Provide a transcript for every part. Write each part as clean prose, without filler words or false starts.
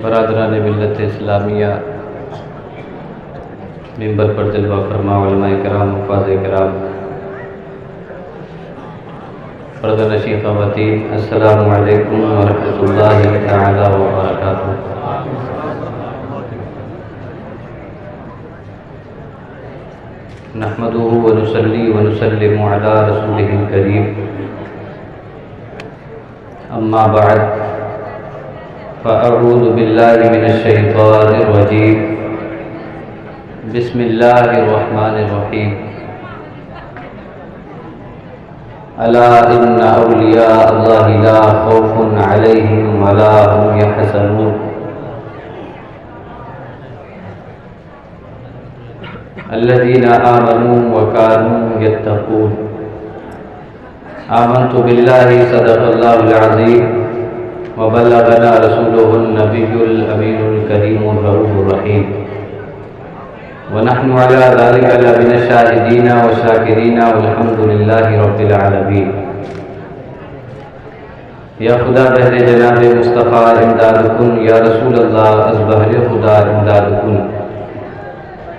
برادران ملت اسلامیہ، ممبر پر جلوہ فرما علماء کرام، حفاظ کرام، پردہ نشین خواتین، السلام علیکم ورحمۃ اللہ تعالی وبرکاتہ۔ نحمده ونصلي ونسلم على رسوله الكريم، اما بعد فاعوذ بالله من الشیطان الرجیم، بسم اللہ الرحمن الرحیم۔ الا ان اولیاء اللہ لا خوف علیہم ولا هم يحزنون۔ الذين آمنوا وكانوا يتقون۔ آمنت بالله صدق الله العظيم وبلغنا رسوله النبي الأمين الكريم الرؤوف الرحيم، ونحن على ذلك لمن الشاهدين والشاكرين والحمد لله رب العالمين۔ یا خدا بہر جناب مصطفیٰ امداد کن، یا رسول اللہ از بہر خدا امداد کن،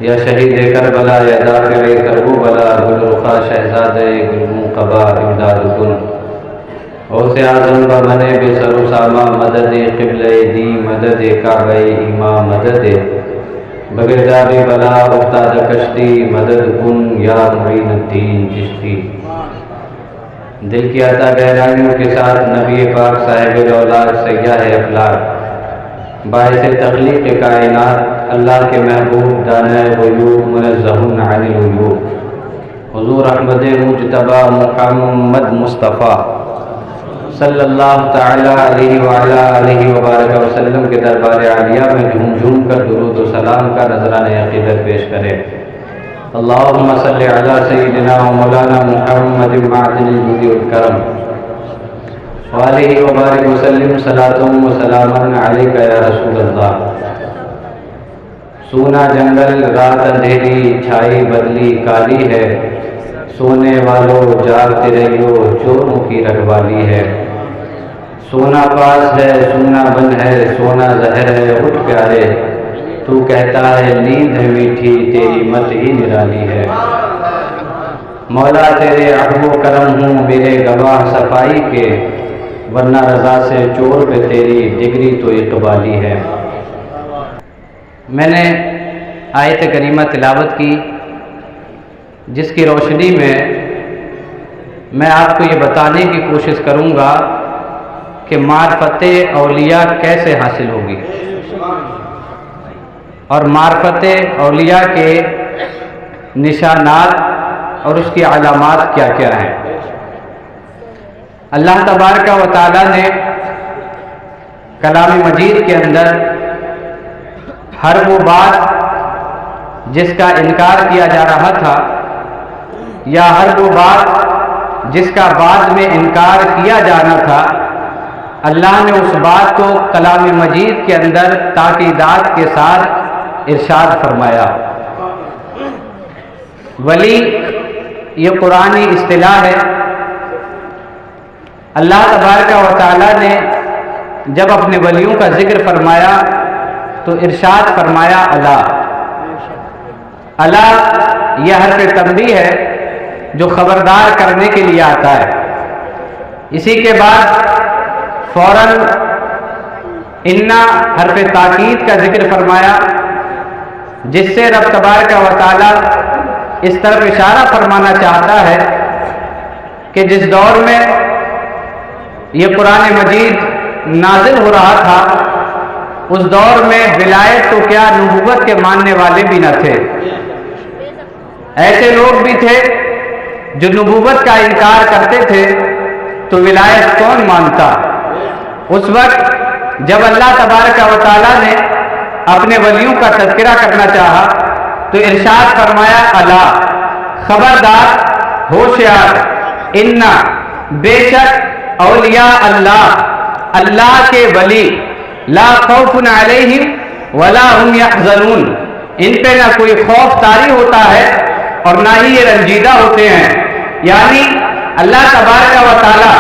یا شہید کربلا، یا دافع کرب بلا، گل رخا شہزاد گل منقبا امداد کن۔ غوث اعظم بمن بے سر و ساما، مدد قبل دی، مدد کعبہ ایما، مدد بگرداب بلا افتاد کشتی، مدد کن یا معین الدین چشتی۔ دل کی عطا گہرائیوں کے ساتھ نبی پاک صاحب الاولاد سیاح افلاک، باعث تخلیق کائنات، اللہ کے محبوب دانہ غیوب، منزہ عن العیوب، حضور احمد مجتبی محمد مصطفیٰ صلی اللہ تعالی علیہ وعلی آلہ وبارک وسلم کے دربار عالیہ میں جھوم جھوم کر درود و سلام کا نذرانہ عقیدت پیش کریں۔ اللہم صلی علی سیدنا و مولانا محمد معدن الجود والکرم وآلہ وبارک وسلم، صلاۃ و سلام علیک یا رسول اللہ۔ سونا جنگل رات اندھیری، چھائی بدلی کالی ہے، سونے والو جاگتے رہیو، چوروں کی رکھوالی ہے۔ سونا پاس ہے، سونا بن ہے، سونا زہر ہے، اٹھ پیارے، تو کہتا ہے نیند ہے میٹھی، تیری مت ہی نرالی ہے۔ مولا تیرے عفو و کرم ہوں میرے گواہ صفائی کے، ورنہ رضا سے چور پہ تیری ڈگری تو اقبالی ہے۔ میں نے آیت کریمہ تلاوت کی، جس کی روشنی میں میں آپ کو یہ بتانے کی کوشش کروں گا کہ معرفت اولیاء کیسے حاصل ہوگی اور معرفت اولیاء کے نشانات اور اس کی علامات کیا کیا ہیں۔ اللہ تبارک و تعالی نے کلام مجید کے اندر ہر وہ بات جس کا انکار کیا جا رہا تھا، یا ہر وہ بات جس کا بعد میں انکار کیا جانا تھا، اللہ نے اس بات کو کلام مجید کے اندر تاکیدات کے ساتھ ارشاد فرمایا۔ ولی یہ قرآنی اصطلاح ہے۔ اللہ تبارک و تعالی نے جب اپنے ولیوں کا ذکر فرمایا تو ارشاد فرمایا الا۔ الا یہ حرف تنبیہ ہے جو خبردار کرنے کے لیے آتا ہے۔ اسی کے بعد فوراً انا حرف تاکید کا ذکر فرمایا، جس سے رب تبارک و تعالی اس طرف اشارہ فرمانا چاہتا ہے کہ جس دور میں یہ قرآن مجید نازل ہو رہا تھا، اس دور میں ولایت تو کیا نبوت کے ماننے والے بھی نہ تھے۔ ایسے لوگ بھی تھے جو نبوت کا انکار کرتے تھے، تو ولایت کون مانتا؟ اس وقت جب اللہ تبارک و تعالی نے اپنے ولیوں کا تذکرہ کرنا چاہا تو ارشاد فرمایا الا، خبردار، ہوشیار، انا، بے شک، اولیاء اللہ، اللہ کے ولی، لا خوف علیہم ولا هم یحزنون، ان پہ نہ کوئی خوف طاری ہوتا ہے اور نہ ہی یہ رنجیدہ ہوتے ہیں۔ یعنی اللہ تبارک و تعالی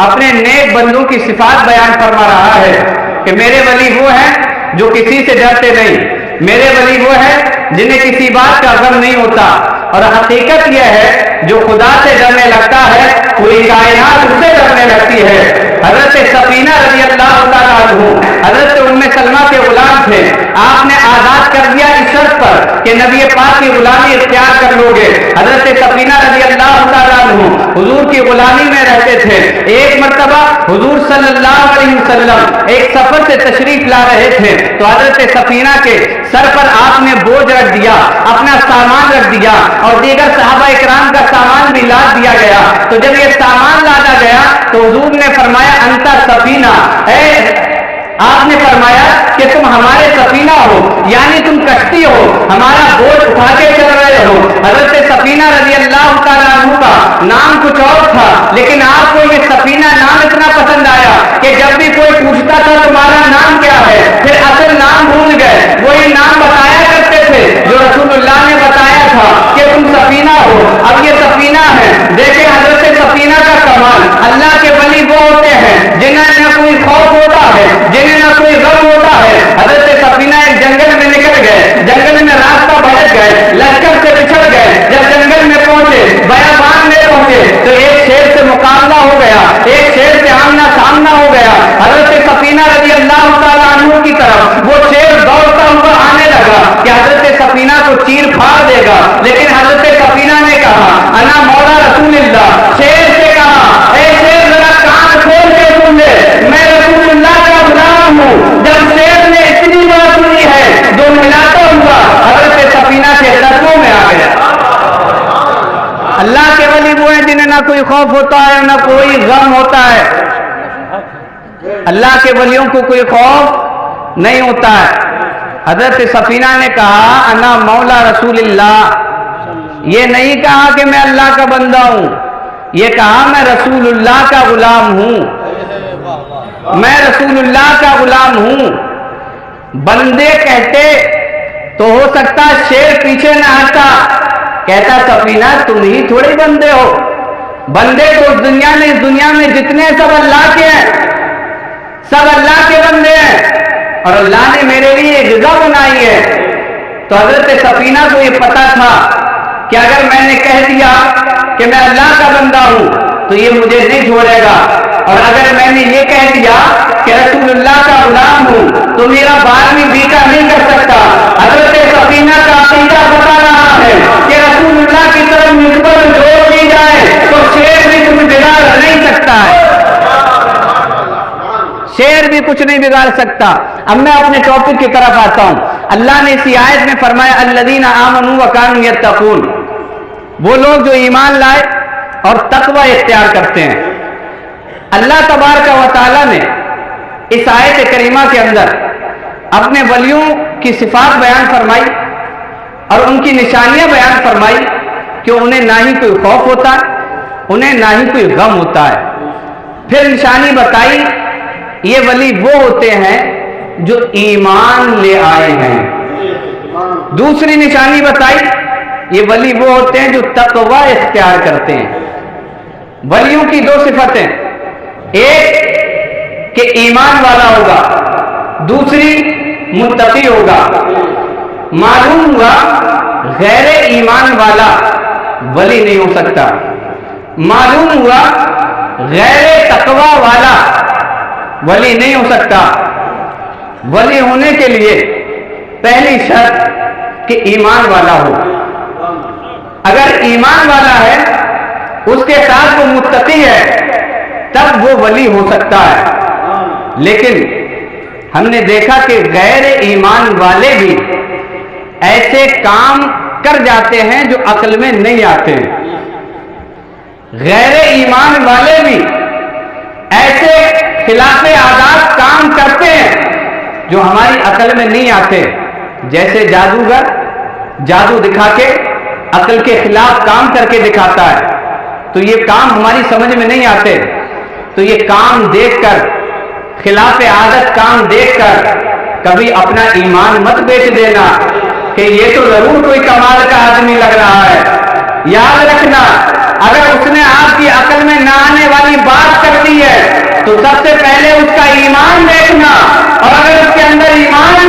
اپنے نیک بندوں کی صفات بیان فرما رہا ہے کہ میرے ولی وہ ہیں جو کسی سے ڈرتے نہیں. میرے ولی وہ ہے جنہیں کسی بات کا غم نہیں ہوتا. اور حقیقت یہ ہے جو خدا سے ڈرنے لگتا ہے پوری کائنات اس سے ڈرنے لگتی ہے. حضرت سفینہ رضی اللہ تعالیٰ عنہ حضرت ام سلمہ کے غلام تھے. آپ نے آزاد کر دیا اس شرط پر کہ نبی پاک کی غلامی اختیار کر لو گے. حضرت سفینہ رضی اللہ تعالیٰ عنہ حضور کی غلامی میں رہتے تھے. ایک مرتبہ حضور صلی اللہ علیہ وسلم ایک سفر سے تشریف لا رہے تھے تو حضرت سفینہ کے سر پر آپ نے بوجھ رکھ دیا, اپنا سامان رکھ دیا اور دیگر صحابہ اکرام کا سامان بھی لاد دیا گیا. تو جب یہ سامان لادا گیا تو حضور نے فرمایا انتا سفینہ, آپ نے فرمایا کہ تم ہمارے سفینہ ہو, یعنی تم کشتی ہو, ہمارا بوجھ اٹھا کے چل رہے ہو. حضرت سفینہ رضی اللہ تعالیٰ عنہ کا نام کچھ اور تھا, لیکن آپ کو یہ سفینہ نام اتنا پسند آیا کہ جب بھی کوئی پوچھتا تھا تمہارا نام کیا ہے, پھر اصل نام بھول گئے, وہی نام بتایا کرتے تھے جو رسول اللہ نے بتایا تھا کہ تم سفینہ ہو. اب یہ سفینہ ہے. دیکھیں حضرت سفینہ کا کمال. اللہ کے ولی وہ ہوتے ہیں جنہیں نہ کوئی خوف ہوتا ہے, جنہیں نہ کوئی غم ہوتا ہے. حضرت سفینہ ایک جنگل میں نکل گئے, جنگل میں راستہ بھٹک گئے, لشکر سے بچھڑ گئے. جب جنگل میں پہنچے, بیابان میں پہنچے تو ایک شیر سے مقابلہ ہو گیا, ایک شیر سے آمنا سامنا ہو گیا. حضرت سفینہ رضی اللہ تعالیٰ عنہ کی طرف وہ شیر دوڑتا ہوا آنے لگا کہ حضرت سفینہ کو چیر پھاڑ دے گا, لیکن حضرت سفینہ نے کہا انا مولا رسول اللہ. شیر سے کہا اے شیر ذرا کان کھول کے سن لے, میں رسول اللہ کا غلام ہوں. جب شیر نے اتنی بات سنی ہے جو ملاتا ہوا حضرت سفینہ کے قدموں میں آ گیا. اللہ کے ولی وہ ہیں جنہیں نہ کوئی خوف ہوتا ہے نہ کوئی غم ہوتا ہے. اللہ کے ولیوں کو کوئی خوف نہیں ہوتا ہے. حضرت سفینہ نے کہا انا مولا رسول اللہ. یہ نہیں کہا کہ میں اللہ کا بندہ ہوں, یہ کہا میں رسول اللہ کا غلام ہوں, میں رسول اللہ کا غلام ہوں. بندے کہتے تو ہو سکتا شیر پیچھے نہ ہٹتا, کہتا سفینہ تم ہی تھوڑے بندے ہو. بندے تو اس دنیا میں جتنے سب اللہ کے ہیں, سب اللہ کے بندے ہیں, اور اللہ نے میرے لیے ایک غذا بنائی ہے. تو حضرت سفینہ کو یہ پتا تھا کہ اگر میں نے کہہ دیا کہ میں اللہ کا بندہ ہوں تو یہ مجھے نہیں چھوڑے گا, اور اگر میں نے یہ کہہ دیا کہ رسول اللہ کا غلام ہوں تو میرا بال بھی بیٹا نہیں کر سکتا. حضرت سفینہ کا عقیدہ بتا رہا ہے کہ رسول اللہ کی طرف نسبت جوڑ دی جائے تو شیر بھی کچھ بگاڑ نہیں سکتا ہے, شیر بھی کچھ نہیں بگاڑ سکتا. اب میں اپنے ٹاپک کی طرف آتا ہوں. اللہ نے اسی آیت میں فرمایا الذین آمنوا وکانوا یتقون, وہ لوگ جو ایمان لائے اور تقوی اختیار کرتے ہیں. اللہ تبارک و تعالیٰ نے اس آیت کریمہ کے اندر اپنے ولیوں کی صفات بیان فرمائی اور ان کی نشانیاں بیان فرمائی کہ انہیں نہ ہی کوئی خوف ہوتا ہے, انہیں نہ ہی کوئی غم ہوتا ہے. پھر نشانی بتائی یہ ولی وہ ہوتے ہیں جو ایمان لے آئے ہیں. دوسری نشانی بتائی یہ ولی وہ ہوتے ہیں جو تقوی اختیار کرتے ہیں. ولیوں کی دو صفتیں, ایک کہ ایمان والا ہوگا, دوسری متقی ہوگا. معلوم ہوا غیر ایمان والا ولی نہیں ہو سکتا. معلوم ہوا غیر تقوی والا ولی نہیں ہو سکتا. ولی ہونے کے لیے پہلی شرط کہ ایمان والا ہو. اگر ایمان والا ہے, اس کے ساتھ وہ متقی ہے, تب وہ ولی ہو سکتا ہے. لیکن ہم نے دیکھا کہ غیر ایمان والے بھی ایسے کام کر جاتے ہیں جو عقل میں نہیں آتے ہیں. غیر ایمان والے بھی ایسے خلاف عادات کام کرتے ہیں جو ہماری عقل میں نہیں آتے. جیسے جادوگر جادو دکھا کے عقل کے خلاف کام کر کے دکھاتا ہے, تو یہ کام ہماری سمجھ میں نہیں آتے. تو یہ کام دیکھ کر, خلاف عادت کام دیکھ کر کبھی اپنا ایمان مت بیچ دینا کہ یہ تو ضرور کوئی کمال کا آدمی لگ رہا ہے. یاد رکھنا, اگر اس نے آپ کی عقل میں نہ آنے والی بات کر دی ہے تو سب سے پہلے اس کا ایمان دیکھنا, اور اگر اس کے اندر ایمان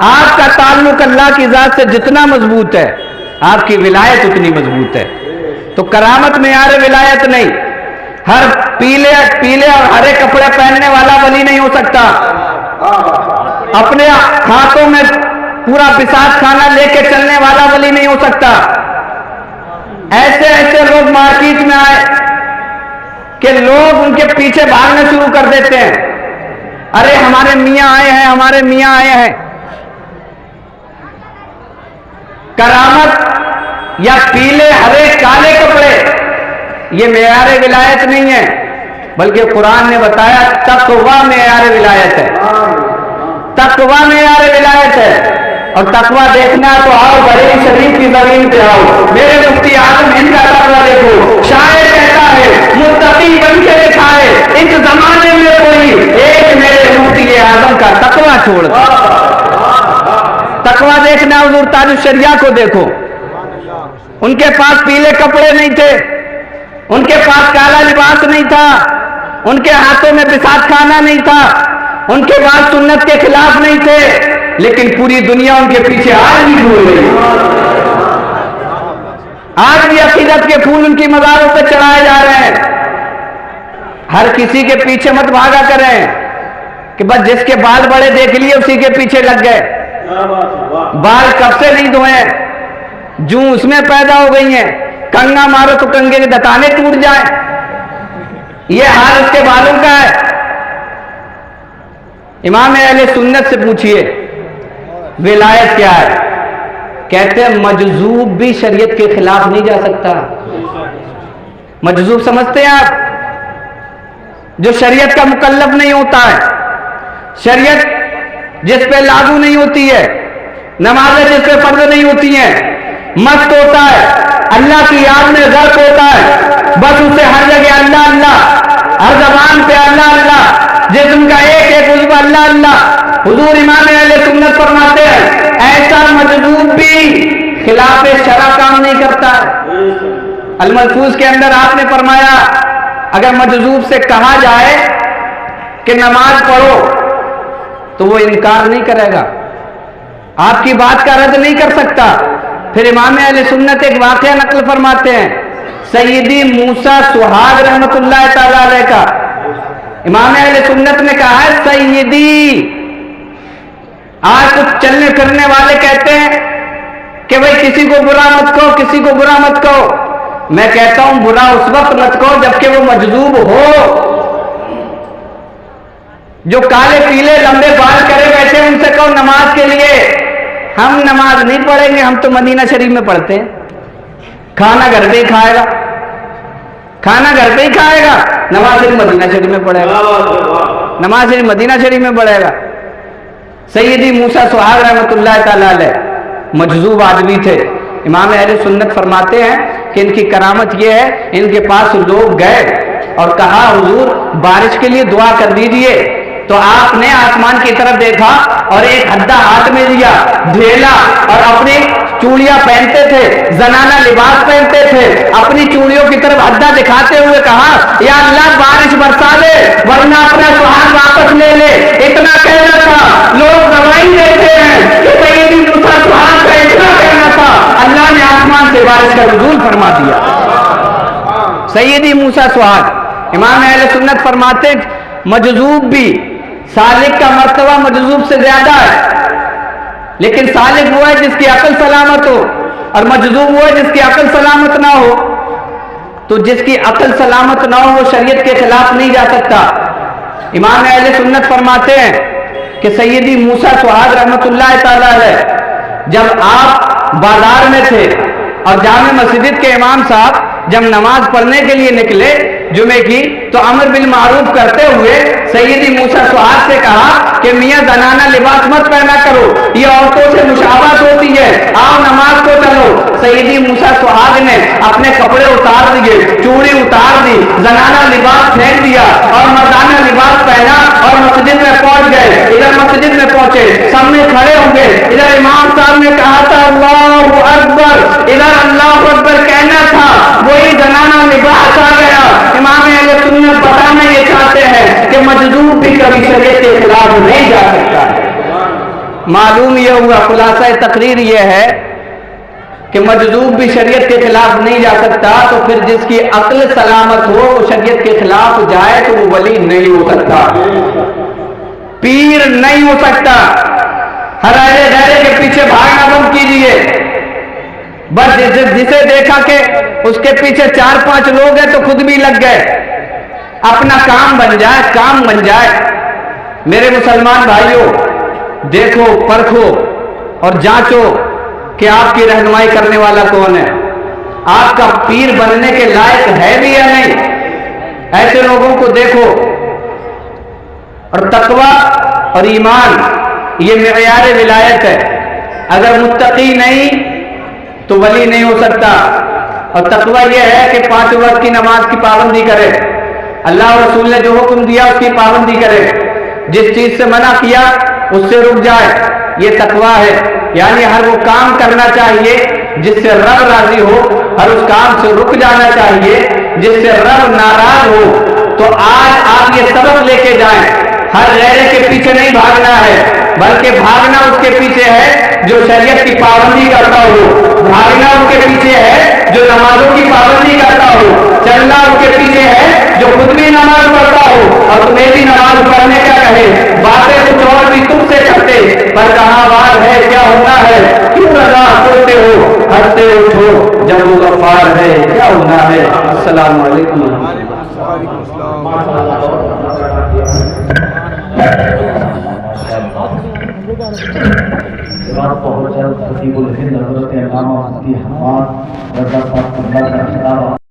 آپ کا تعلق اللہ کی ذات سے جتنا مضبوط ہے آپ کی ولایت اتنی مضبوط ہے. تو کرامت معیار ولایت نہیں. ہر پیلے اور ہرے کپڑے پہننے والا ولی نہیں ہو سکتا. اپنے ہاتھوں میں پورا بساط کھانا لے کے چلنے والا ولی نہیں ہو سکتا. ایسے لوگ مارکیٹ میں آئے کہ لوگ ان کے پیچھے بھاگنا شروع کر دیتے ہیں. ارے ہمارے میاں آئے ہیں، ہمارے میاں آئے ہیں. کرامت یا پیلے ہرے کالے کپڑے یہ معیار ولایت نہیں ہے، بلکہ قرآن نے بتایا تقوی معیار ولایت ہے. تقوی معیار ولایت ہے. اور تقوی دیکھنا تو آؤ بریلی شریف کی زمین پہ آؤ، میرے مفتی اعظم ہند کا تقوی دیکھو. شاعر کہتا ہے متقی بن کے دکھائے اس زمانے میں کوئی ایک میرے مفتی اعظم کا تقوی چھوڑ دے. تقوی دیکھنا حضور تاج الشریعہ کو دیکھو. ان کے پاس پیلے کپڑے نہیں تھے، ان کے پاس کالا لباس نہیں تھا، ان کے ہاتھوں میں بساط کھانا نہیں تھا، ان کے پاس سنت کے خلاف نہیں تھے، لیکن پوری دنیا ان کے پیچھے آج بھی گھوم رہی. آج بھی عقیدت کے پھول ان کی مزاروں پہ چڑھائے جا رہے ہیں. ہر کسی کے پیچھے مت بھاگا کریں کہ بس جس کے بال بڑے دیکھ لیے اسی کے پیچھے لگ گئے. بال کب سے نہیں دھوئے، جو اس میں پیدا ہو گئی ہیں. کنگا مارو تو کنگے کے دتانے ٹوٹ جائیں. یہ حال اس کے بالوں کا ہے. امام اہل سنت سے پوچھئے ولایت کیا ہے؟ کہتے ہیں مجذوب بھی شریعت کے خلاف نہیں جا سکتا. مجذوب سمجھتے ہیں آپ؟ جو شریعت کا مکلف نہیں ہوتا ہے، شریعت جس پہ لاگو نہیں ہوتی ہے، نمازیں جس پہ فرض نہیں ہوتی ہیں، مست ہوتا ہے، اللہ کی یاد میں غرق ہوتا ہے، بس اسے ہر جگہ اللہ اللہ، ہر زبان پہ اللہ اللہ، جسم کا ایک ایک عضو اللہ اللہ. حضور امام اہل سنت فرماتے ہیں ایسا مجذوب بھی خلاف شرع کام نہیں کرتا. الملفوظ کے اندر آپ نے فرمایا اگر مجذوب سے کہا جائے کہ نماز پڑھو تو وہ انکار نہیں کرے گا، آپ کی بات کا رد نہیں کر سکتا. پھر امام اہل سنت ایک واقعہ نقل فرماتے ہیں سیدی موسیٰ سہاگ رحمت اللہ تعالی علیہ کا. امام اہل سنت نے کہا ہے سیدی. آج کچھ چلنے پھرنے والے کہتے ہیں کہ بھئی کسی کو برا مت کہو، کسی کو برا مت کہو. میں کہتا ہوں برا اس وقت مت کہو جبکہ وہ مجذوب ہو. جو کالے پیلے لمبے بال کرے بیٹھے ان سے کہو نماز کے لیے ہم نماز نہیں پڑھیں گے، ہم تو مدینہ شریف میں پڑھتے ہیں. کھانا گھر پہ ہی کھائے گا، کھانا گھر پہ ہی کھائے گا، نماز صرف مدینہ شریف میں پڑھے گا، نماز صرف مدینہ شریف میں پڑھے گا. سیدی موسیٰ سہاگ رحمت اللہ تعالی علیہ مجذوب آدمی تھے. امام اہل سنت فرماتے ہیں کہ ان کی کرامت یہ ہے ان کے پاس لوگ گئے اور کہا حضور بارش کے لیے دعا کر دیجئے. تو آپ نے آسمان کی طرف دیکھا اور ایک ہدہ ہاتھ میں لیا، ڈھیلا، اور اپنی چوڑیاں پہنتے تھے، زنانہ لباس پہنتے تھے، اپنی چوڑیوں کی طرف ہدہ دکھاتے ہوئے کہا یا اللہ بارش برسا دے ورنہ اپنا سہاگ واپس لے لے. اتنا کہنا تھا. لوگ گواہی دیتے ہیں کہ سیدی موسیٰ سہاگ کا اتنا کہنا تھا اللہ نے آسمان سے بارش کا نزول فرما دیا. سیدی موسیٰ سہاگ. امام اہل سنت فرماتے مجذوب بھی سالک کا مرتبہ مجذوب سے زیادہ ہے، لیکن سالک وہ ہے جس کی عقل سلامت ہو اور مجذوب وہ ہے جس کی عقل سلامت نہ ہو. تو جس کی عقل سلامت نہ ہو وہ شریعت کے خلاف نہیں جا سکتا. امام اہل سنت فرماتے ہیں کہ سیدی موسیٰ سہاگ رحمت اللہ تعالی علیہ جب آپ بازار میں تھے اور جامع مسجد کے امام صاحب جب نماز پڑھنے کے لیے نکلے جمعے کی تو امر بالمعروف کرتے ہوئے سیدی موسیٰ سہاگ سے کہا کہ میاں زنانہ لباس مت پہنا کرو، یہ عورتوں سے مشابہت ہوتی ہے، آؤ نماز کو چلو. سیدی موسیٰ سہاگ نے اپنے کپڑے اتار دیے، چوڑی اتار دی، زنانہ لباس پھینک دیا اور مردانہ لباس پہنا اور مسجد میں پہنچ گئے. ادھر مسجد میں پہنچے، سب میں کھڑے ہوں گے. ادھر امام صاحب نے کہا تھا اللہ اکبر، ادھر اللہ اکبر کہنا تھا، وہی زنانہ لباس آ گیا. امام اہل سنت بتانا یہ چاہتے ہیں کہ مجذوب بھی کبھی شریعت کے خلاف نہیں جا سکتا ہے. معلوم یہ ہوا، خلاصہ تقریر یہ ہے کہ مجذوب بھی شریعت کے خلاف نہیں جا سکتا، تو پھر جس کی عقل سلامت ہو وہ شریعت کے خلاف جائے تو وہ ولی نہیں ہو سکتا، پیر نہیں ہو سکتا۔ ہر اہل غیرے کے پیچھے بھاگنا بند کیجئے، بس جسے دیکھا کہ اس کے پیچھے 4-5 لوگ ہیں تو خود بھی لگ گئے، اپنا کام بن جائے، کام بن جائے۔ میرے مسلمان بھائیوں، دیکھو، پرکھو اور جانچو کہ آپ کی رہنمائی کرنے والا کون ہے، آپ کا پیر بننے کے لائق ہے بھی یا نہیں۔ ایسے لوگوں کو دیکھو۔ اور تقوی اور ایمان یہ معیار ولایت ہے، اگر متقی نہیں تو ولی نہیں ہو سکتا۔ اور تقوی یہ ہے کہ 5 وقت کی نماز کی پابندی کرے، اللہ اور رسول نے جو حکم دیا اس کی پابندی کرے، جس چیز سے منع کیا اس سے رک جائے، یہ تقوی ہے۔ یعنی ہر وہ کام کرنا چاہیے جس سے رب راضی ہو، ہر اس کام سے رک جانا چاہیے جس سے رب ناراض ہو۔ تو آج آپ یہ سبق لے کے جائیں، ہر غیرے کے پیچھے نہیں بھاگنا ہے، بلکہ بھاگنا اس کے پیچھے ہے جو شریعت کی پابندی کرتا ہو، بھاگنا اس کے پیچھے ہے جو نمازوں کی پابندی کرتا ہو، چلنا اس کے پیچھے ہے جو خود بھی نماز پڑھتا ہو اور تمہیں بھی نماز پڑھنے کا کہے۔ باتیں کچھ اور بھی تم سے کرتے، پر کہاں بات ہے، کیا ہونا ہے، کیوں رضا سوتے ہو، ہنستے اٹھو جب وہ غفار ہے، کیا ہونا ہے۔ السلام علیکم بہت جلد خطیب الہند حضرت علامہ مفتی حماد